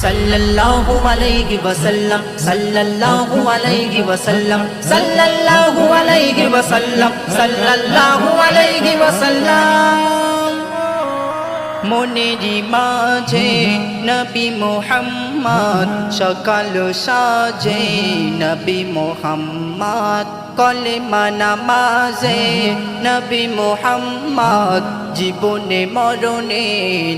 সাল্লাল্লাহু আলাইহি ওয়াসাল্লাম সাল্লাল্লাহু আলাইহি ওয়াসাল্লাম সাল্লাল্লাহু আলাইহি ওয়াসাল্লাম সাল্লাল্লাহু আলাইহি ওয়াসাল্লাম মনেরি মাঝে নবী মুহাম্মদ সকাল সাজে নবী মুহাম্মদ কলেমা নামাজে নবী মুহাম্মদ জীবনে মরণে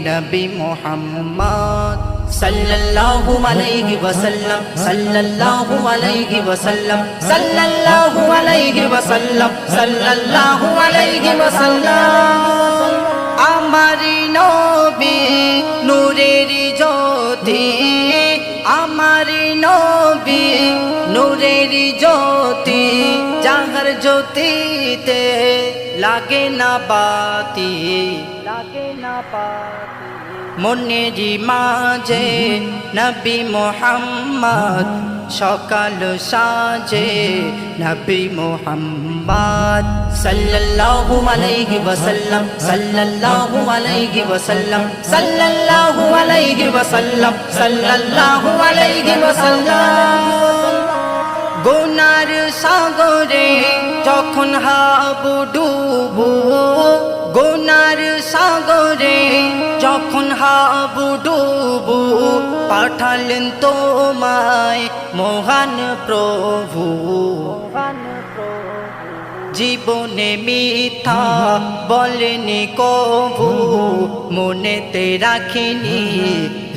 নবী মুহাম্মদ সাল্লাল্লাহু আলাইহি ওয়াসাল্লাম সাল্লাল্লাহু আলাইহি ওয়াসাল্লাম সাল্লাল্লাহু আলাইহি ওয়াসাল্লাম সাল্লাল্লাহু আলাইহি ওয়াসাল্লাম আমার নবী নূরের জ্যোতি আমার নবী নূরের জ্যোতি যাহার জ্যোতিতে লাগে না বাতি মনেরি মাঝে নবী মুহাম্মদ সকাল সাজে নবী মুহাম্মদ সাল্লাল্লাহু আলাইহি ওয়াসাল্লাম সাল্লাল্লাহু আলাইহি ওয়াসাল্লাম সাল্লাল্লাহু আলাইহি ওয়াসাল্লাম সাল্লাল্লাহু আলাইহি ওয়াসাল্লাম গুনার সাগরে যখন হাবুডুবু গুনার সাগরে যখন হাবুডুবু পাঠালেন তোমায় মহান প্রভু জীবনে মিথ্যা বলেনি কভু মনেতে রাখিনি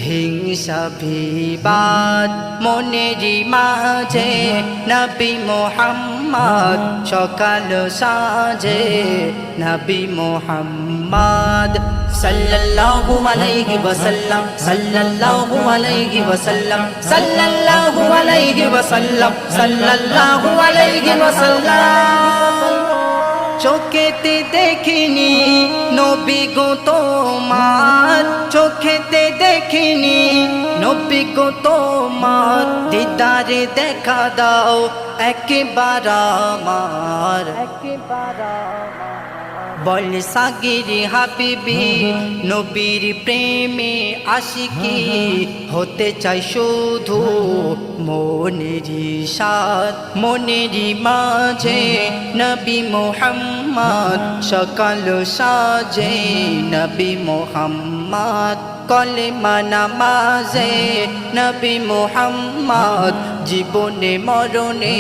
হিংসা বিবাদ মনেরি মাঝে নবী মুহাম্মদ সকাল সাজে নবী মুহাম্মদ সাল্লাল্লাহু আলাইহি ওয়াসাল্লাম সাল্লাল্লাহু আলাইহি ওয়াসাল্লাম সাল্লাল্লাহু আলাইহি ওয়াসাল্লাম সাল্লাল্লাহু আলাইহি ওয়াসাল্লাম চোখেতে দেখিনি নবী গো তোমার চোখেতে দেখিনি নবী গো তোমার দিদারে দেখা দাও একবার আমার বল সাগিরি হাবিবি নবীর প্রেমে আশিকি হতে চাই শুধু মনেরি সাথ মনেরি মাঝে নবী মুহাম্মদ সকাল সাজে নবী মুহাম্মদ কলেমা নামাজে নবী মুহাম্মদ জীবনে মরণে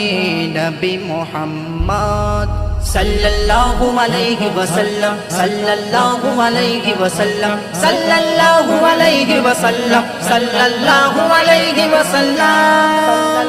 নবী মুহাম্মদ সাল্লাল্লাহু আলাইহি ওয়াসাল্লাম সাল্লাল্লাহু আলাইহি ওয়াসাল্লাম সাল্লাল্লাহু আলাইহি ওয়াসাল্লাম সাল্লাল্লাহু আলাইহি ওয়াসাল্লাম